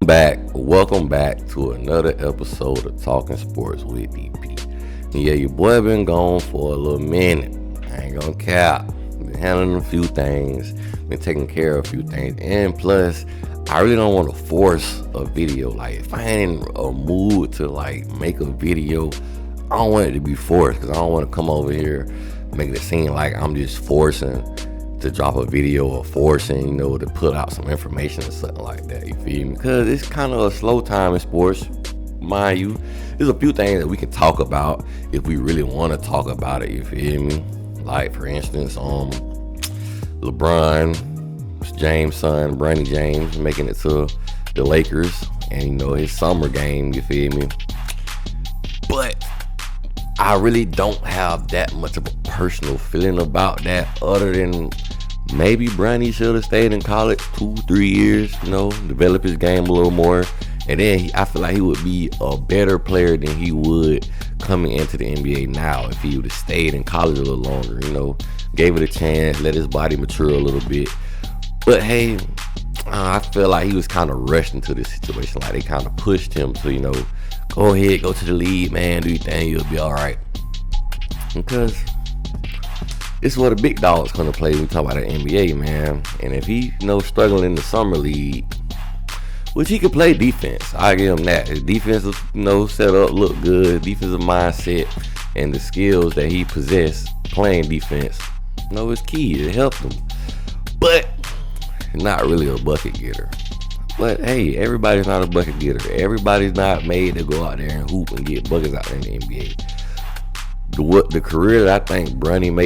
Welcome back to another episode of Talking Sports with EP. Yeah, your boy been gone for a little minute. I ain't gonna cap. Been handling a few things, been taking care of a few things, and plus, I really don't want to force a video. Like, if I ain't in a mood to make a video, I don't want it to be forced because I don't want to come over here making it seem like I'm just forcing to drop a video or forcing, to put out some information or something like that, you feel me? Because it's kind of a slow time in sports, mind you. There's a few things that we can talk about if we really want to talk about it, you feel me? Like, for instance, LeBron James' son, Bronny James, making it to the Lakers, and, his summer game, you feel me? But I really don't have that much of a personal feeling about that, other than maybe Bronny should have stayed in college 2-3 years, develop his game a little more. And then I feel like he would be a better player than he would coming into the NBA now if he would have stayed in college a little longer, gave it a chance, let his body mature a little bit. But hey, I feel like he was kind of rushed into this situation. Like, they kind of pushed him to, go ahead, go to the league, man, do your thing, you'll be all right. Because it's what the big dog's going to play when we talk about the NBA, man. And if he, struggling in the summer league, which he could play defense, I give him that. His defensive, setup look good, defensive mindset, and the skills that he possessed playing defense, is key. It helped him. But not really a bucket getter. But hey, everybody's not a bucket getter. Everybody's not made to go out there and hoop and get buckets out there in the NBA. The career that I think Bronny might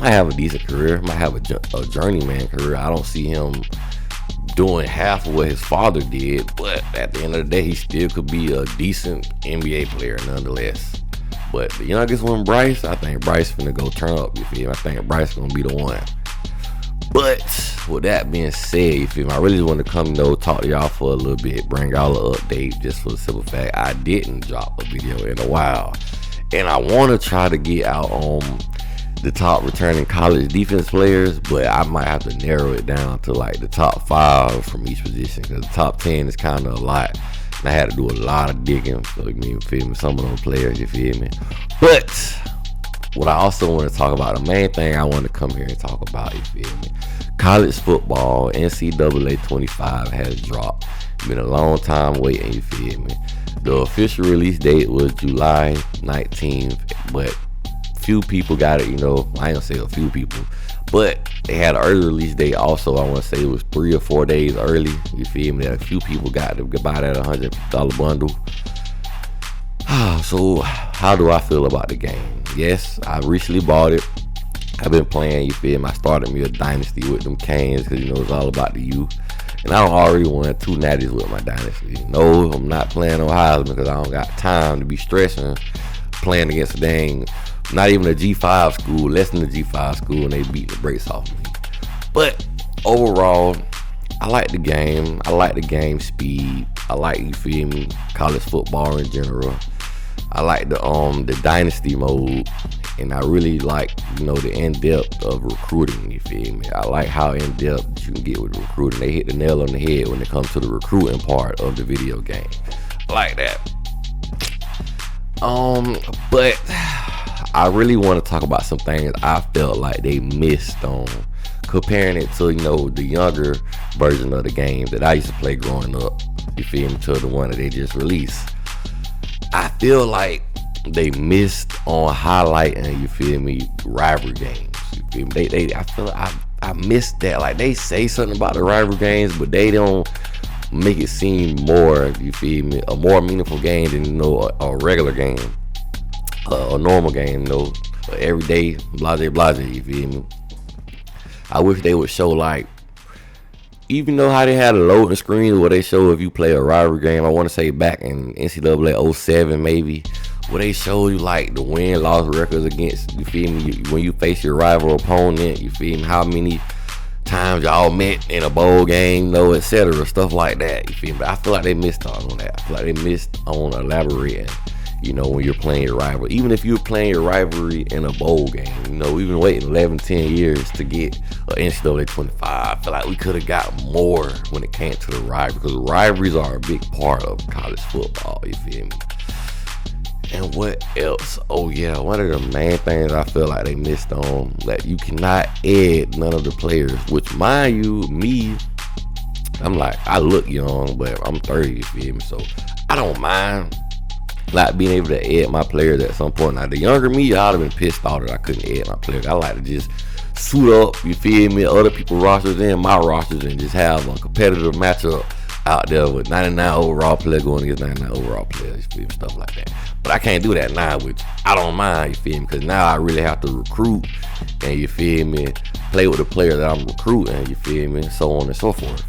have a decent career, might have a journeyman career. I don't see him doing half of what his father did, but at the end of the day, he still could be a decent NBA player nonetheless. But the youngest one, Bryce, I think Bryce finna go turn up, you feel me? I think Bryce gonna be the one. But with that being said, you feel me, I really want to come talk to y'all for a little bit, bring y'all an update, just for the simple fact I didn't drop a video in a while. And I want to try to get out on the top returning college defense players, but I might have to narrow it down to the top 5 from each position, because the top 10 is kind of a lot. And I had to do a lot of digging, so you feel me, some of those players, you feel me? But what I also want to talk about, the main thing I want to come here and talk about, you feel me? College football, NCAA 25 has dropped. Been a long time waiting, you feel me? The official release date was July 19th, but few people got it, I ain't gonna say a few people, but they had an early release date also. I want to say it was 3 or 4 days early, you feel me? That a few people got to buy that $100 bundle. So how do I feel about the game? Yes, I recently bought it. I've been playing, you feel me? I started me a dynasty with them Canes because, it's all about the youth. And I don't already won 2 natties with my dynasty. No, I'm not playing on Heisman because I don't got time to be stressing playing against a dang, not even a G5 school, less than a G5 school, and they beat the brakes off me. But overall, I like the game. I like the game speed. I like, you feel me, college football in general. I like the dynasty mode, and I really like, the in-depth of recruiting, you feel me? I like how in-depth you can get with recruiting. They hit the nail on the head when it comes to the recruiting part of the video game. I like that. But I really want to talk about some things I felt like they missed on, comparing it to, the younger version of the game that I used to play growing up, you feel me, to the one that they just released. I feel like they missed on highlighting, you feel me, rivalry games. You feel me? I feel like I missed that. Like, they say something about the rivalry games, but they don't make it seem more, you feel me, a more meaningful game than a regular game, a normal game, everyday blase, you feel me? I wish they would show even though how they had a loading screen where they show if you play a rivalry game. I want to say back in NCAA 07 maybe, where they show you the win-loss records against, you feel me, when you face your rival opponent, you feel me, how many times y'all met in a bowl game, etc., stuff like that, you feel me? But I feel like they missed out on that. I feel like they missed on elaborating, When you're playing your rivalry, even if you're playing your rivalry in a bowl game, we've been waiting 11, 10 years to get an NCAA 25. I feel like we could have got more when it came to the rivalry, because rivalries are a big part of college football, you feel me? And what else? Oh yeah, one of the main things I feel like they missed on, that you cannot add none of the players, which, mind you, me, I'm like, I look young, but I'm 30, you feel me? So I don't mind like being able to add my players at some point. Now, the younger me, I'd have been pissed off that I couldn't add my players. I like to just suit up, you feel me, other people's rosters and my rosters, and just have a competitive matchup out there with 99 overall player going against 99 overall players, you feel me, stuff like that. But I can't do that now, which I don't mind, you feel me, because now I really have to recruit, and you feel me, play with the players that I'm recruiting, you feel me, so on and so forth.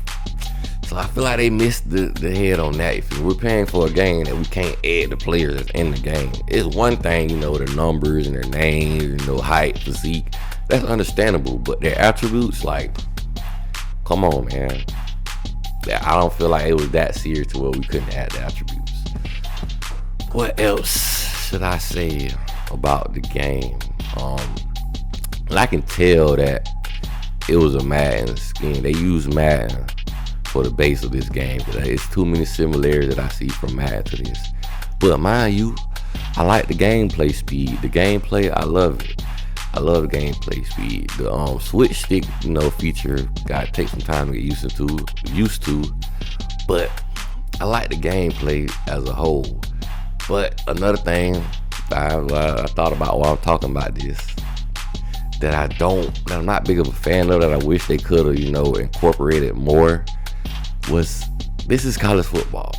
So I feel like they missed the head on that. If we're paying for a game that we can't add the players that's in the game. It's one thing, their numbers and their names, height, physique. That's understandable. But their attributes, like, come on, man. I don't feel like it was that serious to where we couldn't add the attributes. What else should I say about the game? I can tell that it was a Madden scheme. They used Madden for the base of this game. It's too many similarities that I see from Madden to this. But mind you, I like the gameplay speed. The gameplay, I love it. I love the gameplay speed. The switch stick, feature, gotta take some time to get used to. But I like the gameplay as a whole. But another thing I thought about while I'm talking about this, that I'm not big of a fan of, that I wish they could have, incorporated more, was this is college football.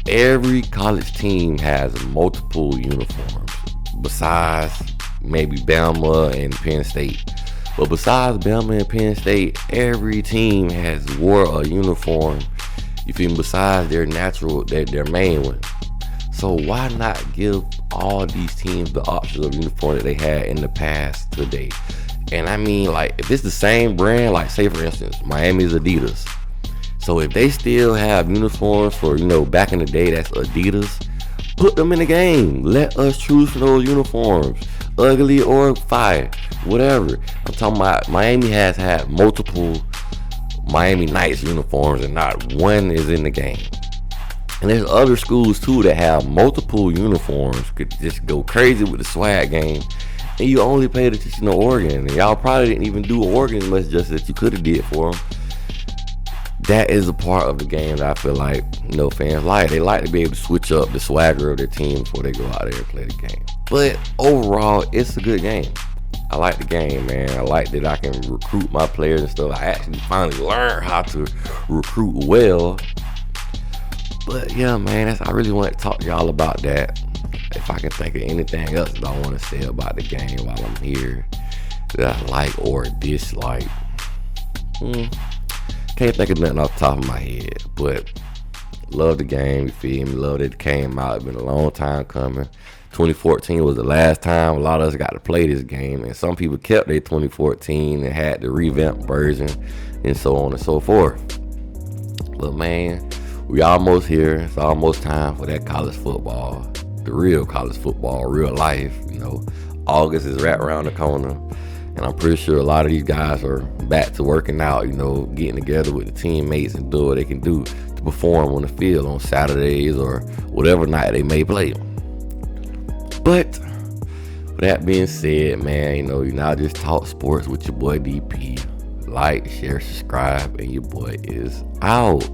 Every college team has multiple uniforms, besides maybe Bama and Penn State. But besides Bama and Penn State, every team has wore a uniform, you feel me, besides their main one. So why not give all these teams the options of uniform that they had in the past today? And I mean, like, if it's the same brand, like, say for instance, Miami's Adidas. So if they still have uniforms for, back in the day, that's Adidas, put them in the game. Let us choose for those uniforms, ugly or fire, whatever. I'm talking about Miami has had multiple Miami Knights uniforms, and not one is in the game. And there's other schools too that have multiple uniforms, could just go crazy with the swag game, and you only paid attention to Oregon, and y'all probably didn't even do Oregon as much just that you could have did for them. That is a part of the game that I feel like fans like. They like to be able to switch up the swagger of their team before they go out there and play the game. But overall, it's a good game. I like the game, man. I like that I can recruit my players and stuff. I actually finally learned how to recruit well. But yeah, man, I really want to talk to y'all about that. If I can think of anything else that I want to say about the game while I'm here that I like or dislike, can't think of nothing off the top of my head. But love the game, you feel me? Love that it came out. It's been a long time coming. 2014 was the last time a lot of us got to play this game, and some people kept their 2014 and had the revamped version and so on and so forth. But man, we almost here. It's almost time for that college football, the real college football, real life. August is right around the corner, and I'm pretty sure a lot of these guys are back to working out, getting together with the teammates and do what they can do to perform on the field on Saturdays or whatever night they may play. But with that being said, man, you now just talk sports with your boy DP. Like, share, subscribe, and your boy is out.